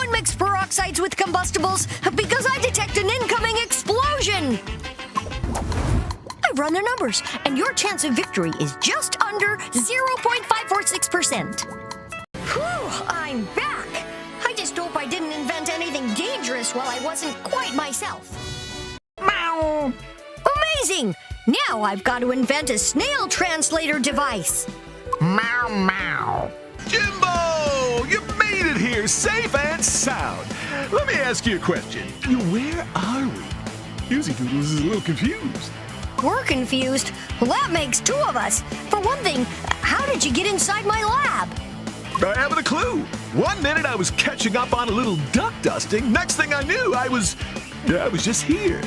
Don't mix peroxides with combustibles because I detect an incoming explosion! I run the numbers, and your chance of victory is just under 0.546%. Whew, I'm back! I just hope I didn't invent anything dangerous while I wasn't quite myself. Meow! Amazing! Now I've got to invent a snail translator device. Meow, meow. Jimbo! You made it here, safe and sound. Let me ask you a question. Where are we? Hughes Doodles is a little confused. We're confused? Well, that makes two of us. For one thing, how did you get inside my lab? I haven't a clue. 1 minute I was catching up on a little duck dusting. Next thing I knew, I was just here.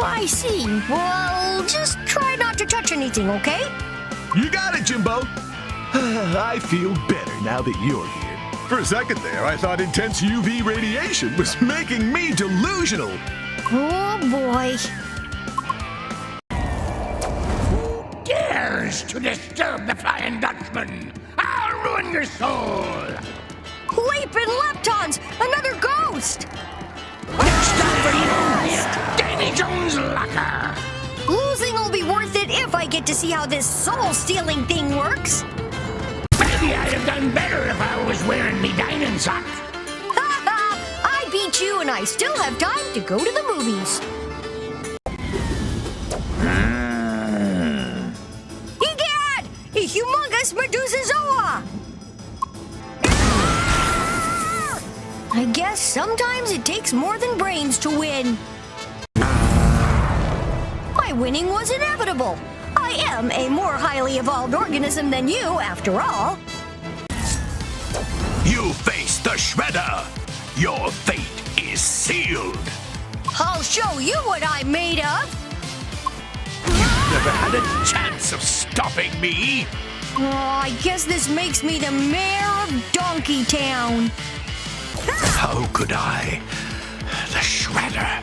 I see. Well, just try not to touch anything, okay? You got it, Jimbo. I feel better now that you're here. For a second there, I thought intense UV radiation was making me delusional. Oh, boy. Who dares to disturb the Flying Dutchman? I'll ruin your soul. Leaping leptons! Another ghost! Next time for you, Davy Jones' locker. Losing will be worth it if I get to see how this soul-stealing thing works. Maybe I'd have done better if I was wearing me dining sock. Ha ha! I beat you and I still have time to go to the movies. Egad! A humongous Medusazoa! I guess sometimes it takes more than brains to win. My winning was inevitable. I am a more highly evolved organism than you, after all. You face the Shredder. Your fate is sealed. I'll show you what I'm made of. Never had a chance of stopping me. Oh, I guess this makes me the mayor of Donkey Town. How could I, the Shredder,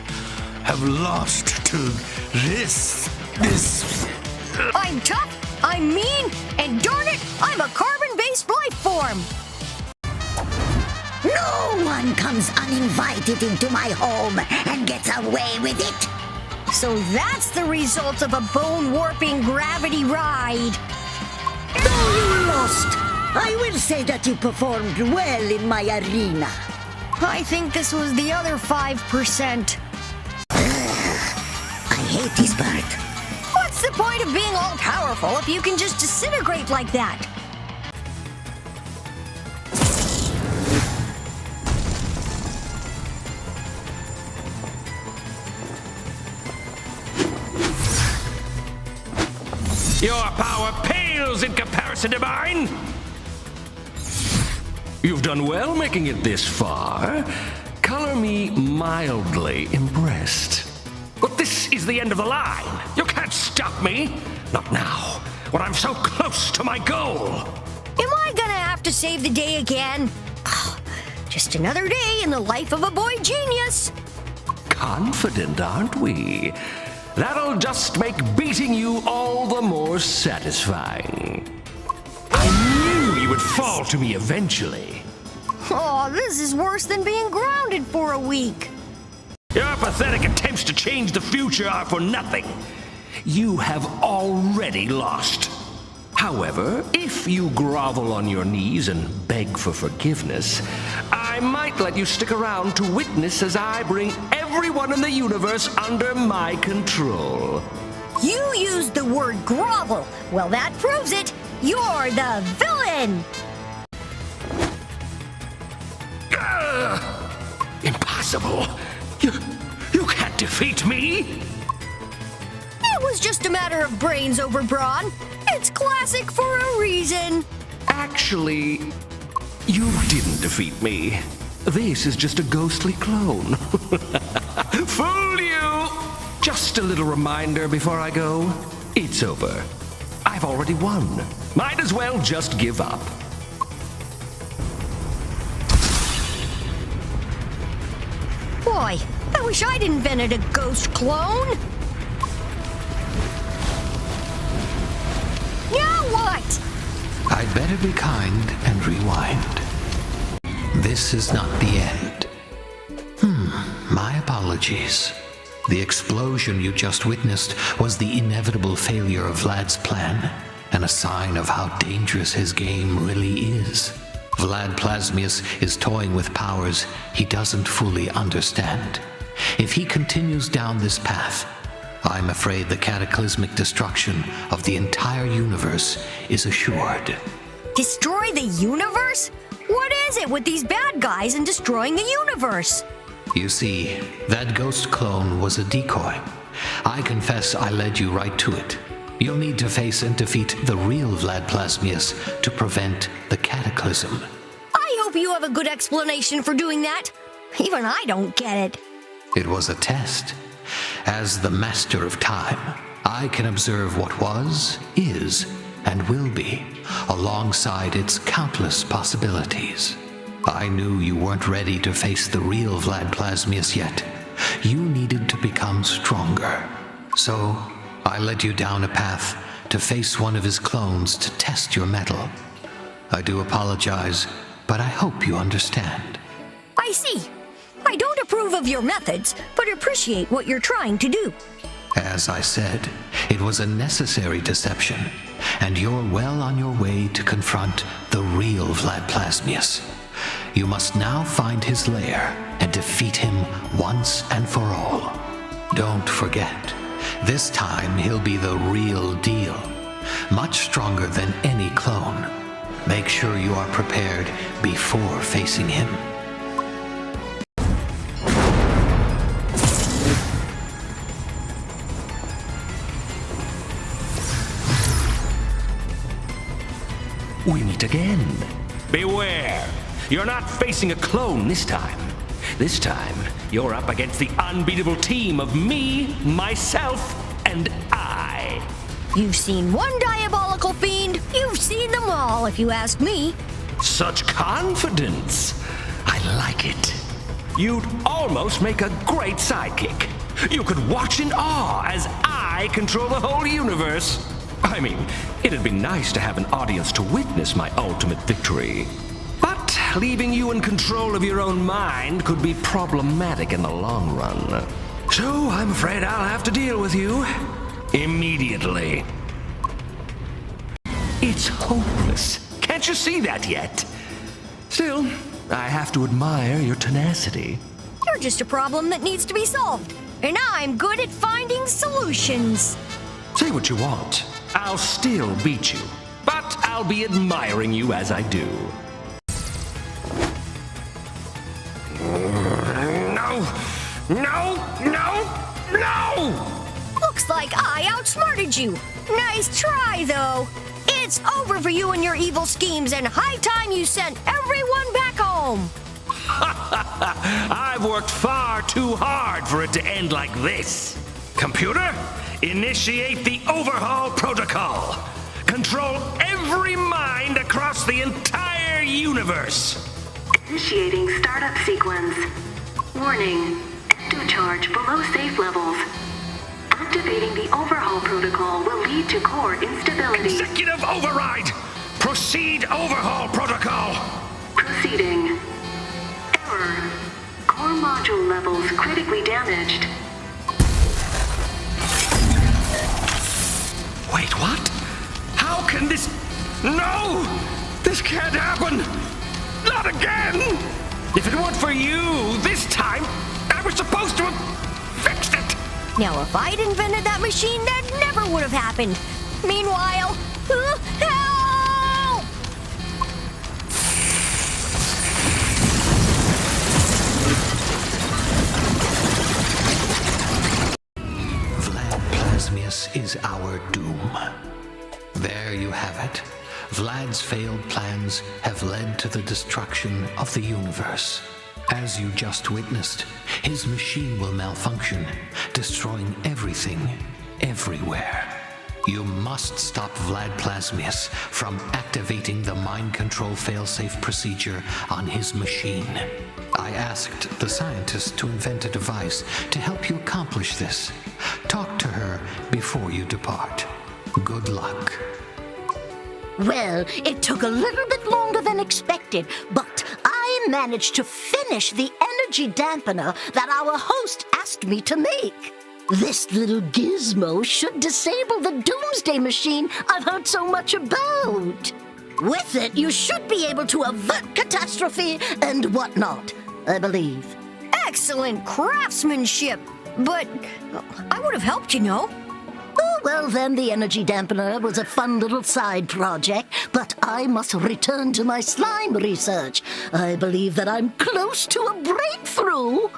have lost to this? I'm tough, I'm mean, and darn it, I'm a carbon-based life form. No one comes uninvited into my home and gets away with it. So that's the result of a bone-warping gravity ride. Though you lost, I will say that you performed well in my arena. I think this was the other 5%. I hate this bird. What's the point of being all-powerful if you can just disintegrate like that? Your power pales in comparison to mine. You've done well making it this far. Color me mildly impressed. But this is the end of the line. You can't stop me. Not now, when I'm so close to my goal. Am I gonna have to save the day again? Just another day in the life of a boy genius. Confident, aren't we? That'll just make beating you all the more satisfying. I knew you would fall to me eventually. Oh, this is worse than being grounded for a week. Your pathetic attempts to change the future are for nothing. You have already lost. However, if you grovel on your knees and beg for forgiveness, I might let you stick around to witness as I bring everyone in the universe under my control. You used the word grovel. Well, that proves it. You're the villain. Impossible. You can't defeat me. It was just a matter of brains over brawn. It's classic for a reason. Actually, you didn't defeat me. This is just a ghostly clone. Fool you! Just a little reminder before I go. It's over. I've already won. Might as well just give up. Boy, I wish I'd invented a ghost clone. Now what? I'd better be kind and rewind. This is not the end. My apologies. The explosion you just witnessed was the inevitable failure of Vlad's plan, and a sign of how dangerous his game really is. Vlad Plasmius is toying with powers he doesn't fully understand. If he continues down this path, I'm afraid the cataclysmic destruction of the entire universe is assured. Destroy the universe? What is it with these bad guys and destroying the universe? You see, that ghost clone was a decoy. I confess I led you right to it. You'll need to face and defeat the real Vlad Plasmius to prevent the cataclysm. I hope you have a good explanation for doing that. Even I don't get it. It was a test. As the master of time, I can observe what was, is, and will be, alongside its countless possibilities. I knew you weren't ready to face the real Vlad Plasmius yet. You needed to become stronger. So, I led you down a path to face one of his clones to test your mettle. I do apologize, but I hope you understand. I see. I don't approve of your methods, but appreciate what you're trying to do. As I said, it was a necessary deception, and you're well on your way to confront the real Vlad Plasmius. You must now find his lair and defeat him once and for all. Don't forget, this time he'll be the real deal, much stronger than any clone. Make sure you are prepared before facing him. We meet again. Beware! You're not facing a clone this time. This time, you're up against the unbeatable team of me, myself, and I. You've seen one diabolical fiend, you've seen them all, if you ask me. Such confidence. I like it. You'd almost make a great sidekick. You could watch in awe as I control the whole universe. I mean, it'd be nice to have an audience to witness my ultimate victory. But leaving you in control of your own mind could be problematic in the long run. So I'm afraid I'll have to deal with you immediately. It's hopeless. Can't you see that yet? Still, I have to admire your tenacity. You're just a problem that needs to be solved, and I'm good at finding solutions. Say what you want. I'll still beat you, but I'll be admiring you as I do. No! Looks like I outsmarted you. Nice try, though. It's over for you and your evil schemes, and high time you sent everyone back home. I've worked far too hard for it to end like this. Computer, initiate the overhaul protocol. Control every mind across the entire universe. Initiating startup sequence. Warning, ectocharge below safe levels. Activating the overhaul protocol will lead to core instability. Executive override! Proceed overhaul protocol! Proceeding. Error. Core module levels critically damaged. Wait, what? How can this... No! This can't happen! Not again! If it weren't for you, this time, I was supposed to have fixed it! Now, if I'd invented that machine, that never would have happened. Meanwhile, help! Vlad Plasmius is our doom. There you have it. Vlad's failed plans have led to the destruction of the universe. As you just witnessed, his machine will malfunction, destroying everything, everywhere. You must stop Vlad Plasmius from activating the mind control failsafe procedure on his machine. I asked the scientist to invent a device to help you accomplish this. Talk to her before you depart. Good luck. Well, it took a little bit longer than expected, but I managed to finish the energy dampener that our host asked me to make. This little gizmo should disable the doomsday machine I've heard so much about. With it, you should be able to avert catastrophe and whatnot, I believe. Excellent craftsmanship. But I would have helped, you know. Oh, well, then the energy dampener was a fun little side project, but I must return to my slime research. I believe that I'm close to a breakthrough.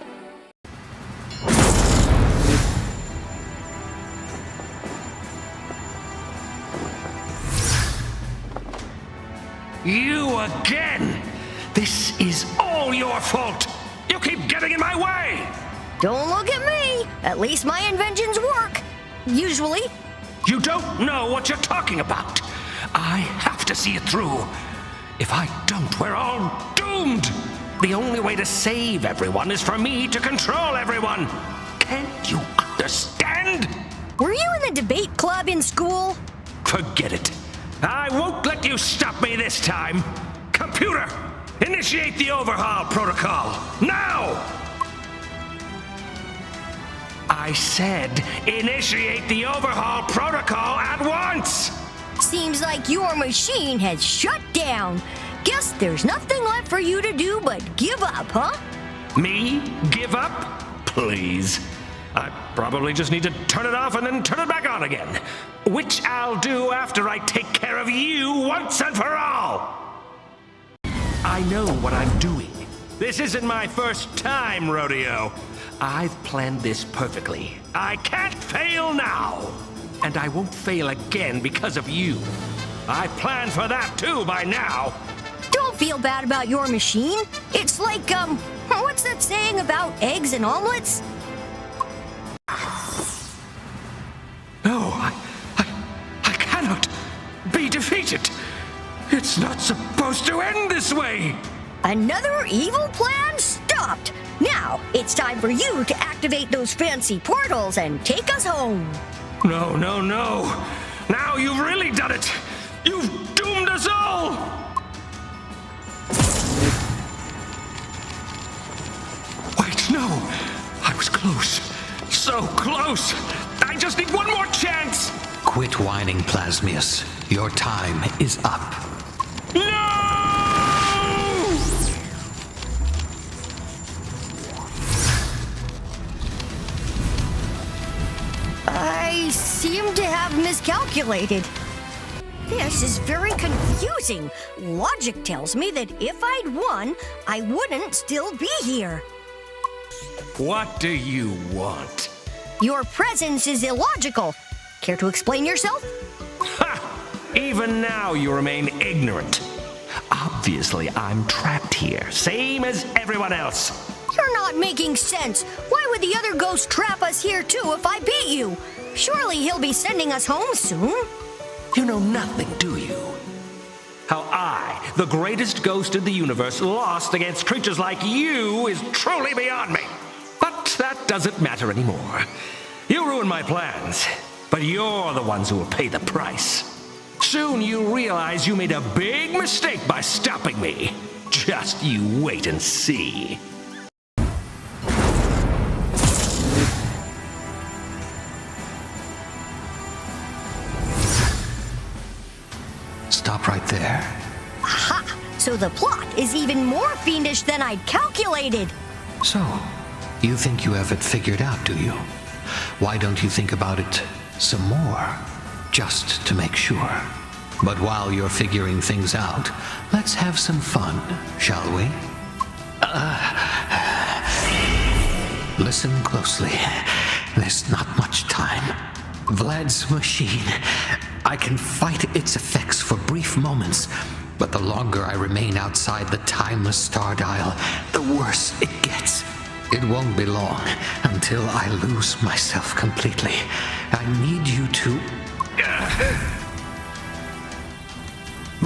You again! This is all your fault! You keep getting in my way! Don't look at me. At least my inventions work. Usually. You don't know what you're talking about. I have to see it through. If I don't, we're all doomed. The only way to save everyone is for me to control everyone. Can't you understand? Were you in the debate club in school? Forget it. I won't let you stop me this time. Computer, initiate the overhaul protocol. Now! I said initiate the overhaul protocol at once! Seems like your machine has shut down. Guess there's nothing left for you to do but give up, huh? Me? Give up? Please. I probably just need to turn it off and then turn it back on again. Which I'll do after I take care of you once and for all. I know what I'm doing. This isn't my first time rodeo. I've planned this perfectly. I can't fail now. And I won't fail again because of you. I planned for that too by now. Don't feel bad about your machine. It's like, what's that saying about eggs and omelets? No, I cannot be defeated. It's not supposed to end this way. Another evil plan stopped. Now, it's time for you to activate those fancy portals and take us home. No, no, no. Now you've really done it. You've doomed us all. Wait, no. I was close. So close. I just need one more chance. Quit whining, Plasmius. Your time is up. No! I seem to have miscalculated. This is very confusing. Logic tells me that if I'd won, I wouldn't still be here. What do you want? Your presence is illogical. Care to explain yourself? Ha! Even now you remain ignorant. Obviously, I'm trapped here, same as everyone else. You're not making sense. Why would the other ghost trap us here too if I beat you? Surely he'll be sending us home soon. You know nothing, do you? How I, the greatest ghost in the universe, lost against creatures like you is truly beyond me. But that doesn't matter anymore. You ruined my plans, but you're the ones who will pay the price. Soon you realize you made a big mistake by stopping me. Just you wait and see. Stop right there. Aha! So the plot is even more fiendish than I'd calculated. So, you think you have it figured out, do you? Why don't you think about it some more, just to make sure? But while you're figuring things out, let's have some fun, shall we? Listen closely. There's not much time. Vlad's machine. I can fight its effects for brief moments, but the longer I remain outside the timeless star dial, the worse it gets. It won't be long until I lose myself completely. I need you to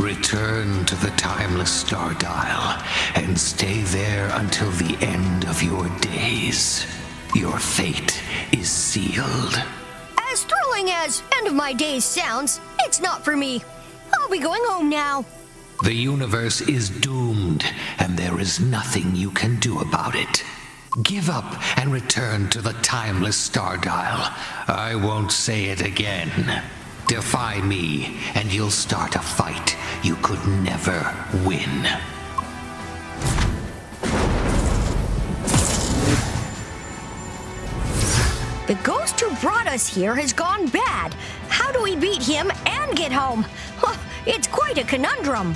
return to the timeless star dial and stay there until the end of your days. Your fate is sealed. As thrilling as end of my days sounds, it's not for me. I'll be going home now. The universe is doomed, and there is nothing you can do about it. Give up and return to the timeless star dial. I won't say it again. Defy me, and you'll start a fight you could never win. The ghost who brought us here has gone bad. How do we beat him and get home? Huh, it's quite a conundrum.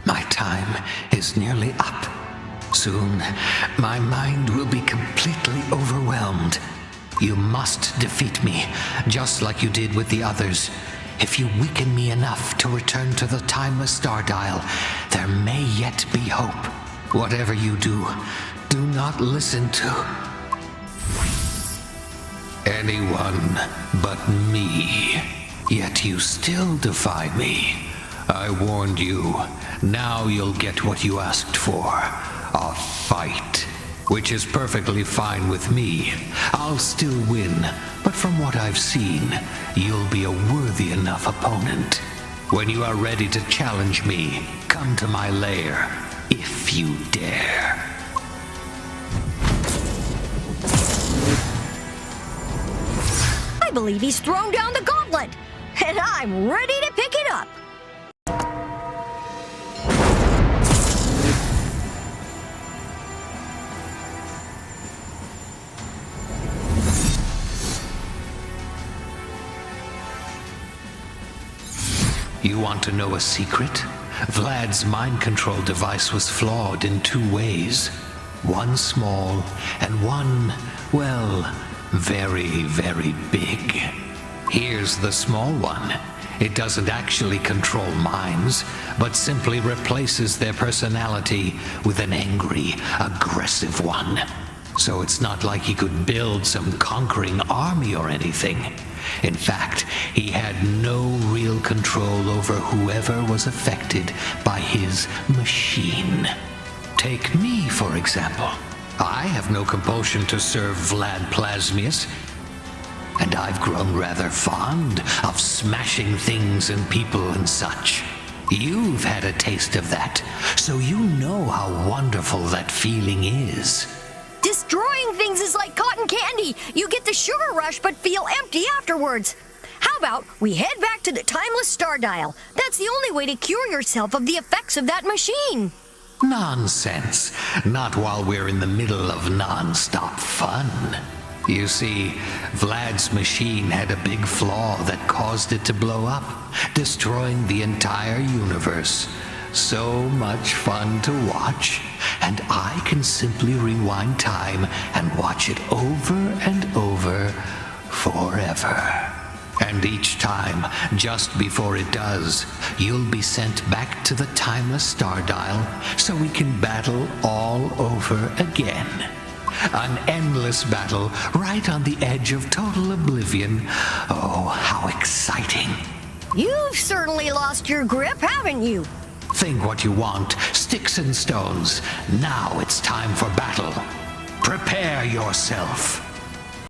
My time is nearly up. Soon, my mind will be completely overwhelmed. You must defeat me, just like you did with the others. If you weaken me enough to return to the timeless star dial, there may yet be hope. Whatever you do, do not listen to anyone but me. Yet you still defy me. I warned you. Now you'll get what you asked for. A fight. Which is perfectly fine with me. I'll still win, but from what I've seen, you'll be a worthy enough opponent. When you are ready to challenge me, come to my lair, if you dare. I believe he's thrown down the gauntlet, and I'm ready to pick it up. You want to know a secret? Vlad's mind control device was flawed in 2 ways. One small and one, well, very, very big. Here's the small one. It doesn't actually control minds, but simply replaces their personality with an angry, aggressive one. So it's not like he could build some conquering army or anything. In fact, he had no real control over whoever was affected by his machine. Take me, for example. I have no compulsion to serve Vlad Plasmius, and I've grown rather fond of smashing things and people and such. You've had a taste of that, so you know how wonderful that feeling is. Destroying things is like cotton candy. You get the sugar rush but feel empty afterwards. How about we head back to the timeless star dial? That's the only way to cure yourself of the effects of that machine. Nonsense. Not while we're in the middle of non-stop fun. You see, Vlad's machine had a big flaw that caused it to blow up, destroying the entire universe. So much fun to watch, and I can simply rewind time and watch it over and over forever. And each time, just before it does, you'll be sent back to the timeless star dial so we can battle all over again. An endless battle right on the edge of total oblivion. Oh, how exciting. You've certainly lost your grip, haven't you? Think what you want, sticks and stones. Now it's time for battle. Prepare yourself.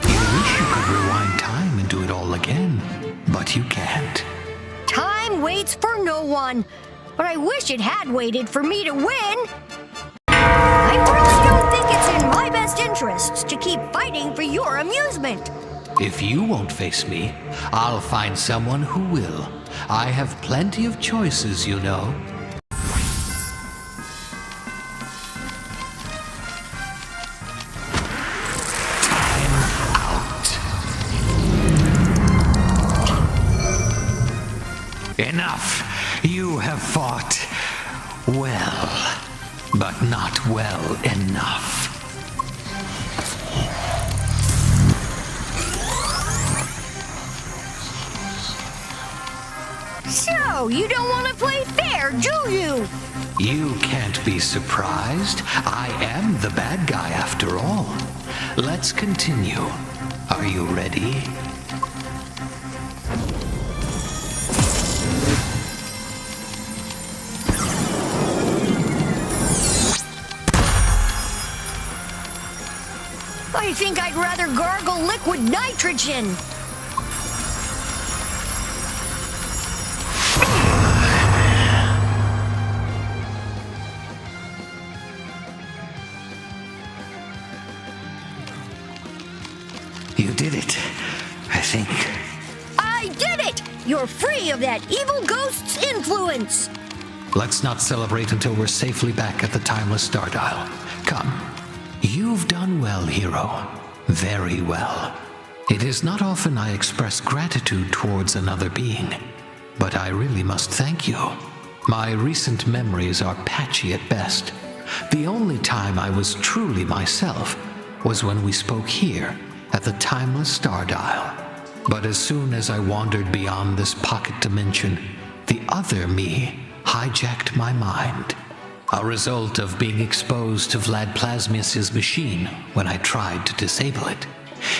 You wish you could rewind time and do it all again, but you can't. Time waits for no one, but I wish it had waited for me to win. I really don't think it's in my best interests to keep fighting for your amusement. If you won't face me, I'll find someone who will. I have plenty of choices, you know. Enough! You have fought well, but not well enough. So, you don't want to play fair, do you? You can't be surprised. I am the bad guy after all. Let's continue. Are you ready? I think I'd rather gargle liquid nitrogen. You did it, I think. I did it! You're free of that evil ghost's influence. Let's not celebrate until we're safely back at the Timeless Star Dial. Come. You've done well, hero. Very well. It is not often I express gratitude towards another being, but I really must thank you. My recent memories are patchy at best. The only time I was truly myself was when we spoke here at the Timeless Star Dial. But as soon as I wandered beyond this pocket dimension, the other me hijacked my mind. A result of being exposed to Vlad Plasmius' machine when I tried to disable it.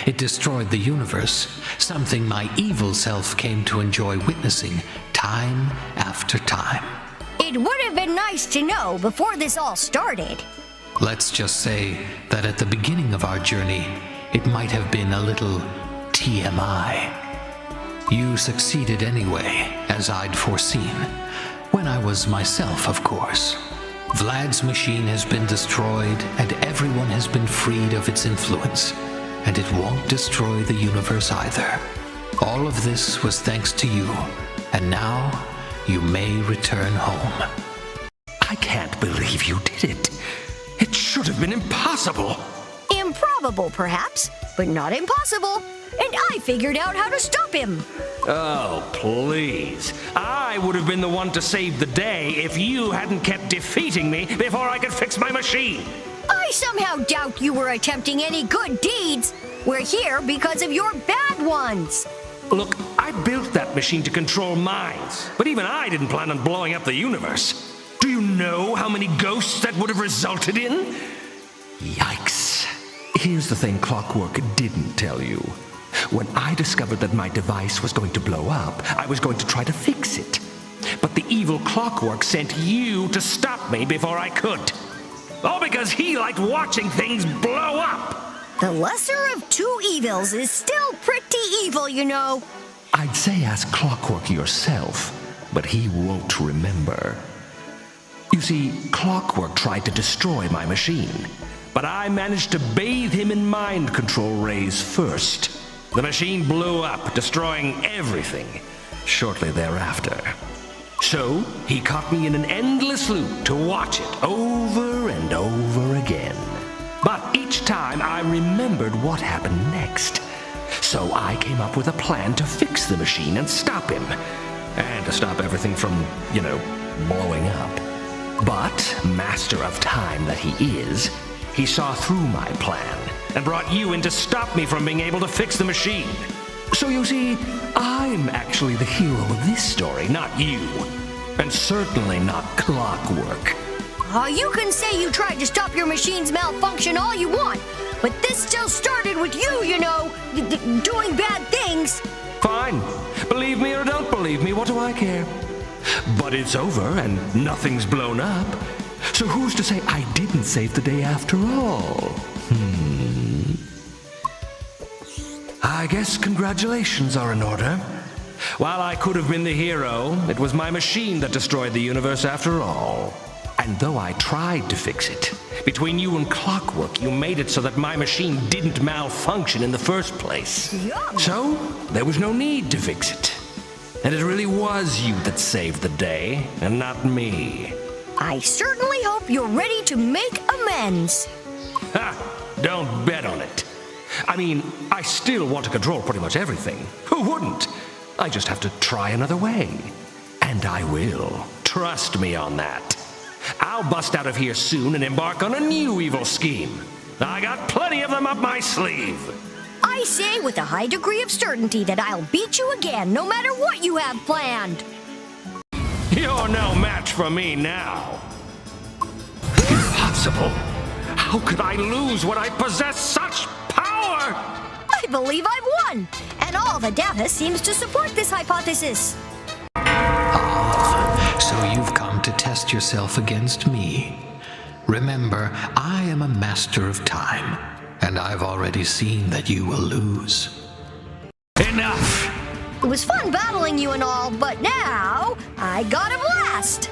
It destroyed the universe, something my evil self came to enjoy witnessing time after time. It would have been nice to know before this all started. Let's just say that at the beginning of our journey, it might have been a little TMI. You succeeded anyway, as I'd foreseen. When I was myself, of course. Vlad's machine has been destroyed, and everyone has been freed of its influence. And it won't destroy the universe either. All of this was thanks to you, and now you may return home. I can't believe you did it. It should have been impossible. Improbable, perhaps, but not impossible. And I figured out how to stop him. Oh, please. I would have been the one to save the day if you hadn't kept defeating me before I could fix my machine. I somehow doubt you were attempting any good deeds. We're here because of your bad ones. Look, I built that machine to control minds, but even I didn't plan on blowing up the universe. Do you know how many ghosts that would have resulted in? Yikes. Here's the thing Clockwork didn't tell you. When I discovered that my device was going to blow up, I was going to try to fix it. But the evil Clockwork sent you to stop me before I could. All because he liked watching things blow up. The lesser of two evils is still pretty evil, you know. I'd say ask Clockwork yourself, but he won't remember. You see, Clockwork tried to destroy my machine, but I managed to bathe him in mind control rays first. The machine blew up, destroying everything shortly thereafter. So, he caught me in an endless loop to watch it over and over again. But each time I remembered what happened next. So I came up with a plan to fix the machine and stop him. And to stop everything from, blowing up. But, master of time that he is, he saw through my plan and brought you in to stop me from being able to fix the machine. So you see, I'm actually the hero of this story, not you. And certainly not Clockwork. You can say you tried to stop your machine's malfunction all you want, but this still started with you, doing bad things. Fine. Believe me or don't believe me, what do I care? But it's over and nothing's blown up. So who's to say I didn't save the day after all? I guess congratulations are in order. While I could have been the hero, it was my machine that destroyed the universe after all. And though I tried to fix it, between you and Clockwork, you made it so that my machine didn't malfunction in the first place. Yum. So, there was no need to fix it. And it really was you that saved the day, and not me. I certainly hope you're ready to make amends. Ha! Don't bet on it. I mean, I still want to control pretty much everything. Who wouldn't? I just have to try another way. And I will. Trust me on that. I'll bust out of here soon and embark on a new evil scheme. I got plenty of them up my sleeve. I say with a high degree of certainty that I'll beat you again, no matter what you have planned. You're no match for me now. Impossible. How could I lose when I possess such power? I believe I've won, and all the data seems to support this hypothesis. So you've come to test yourself against me. Remember, I am a master of time. And I've already seen that you will lose. Enough! It was fun battling you and all, but now I got a blast!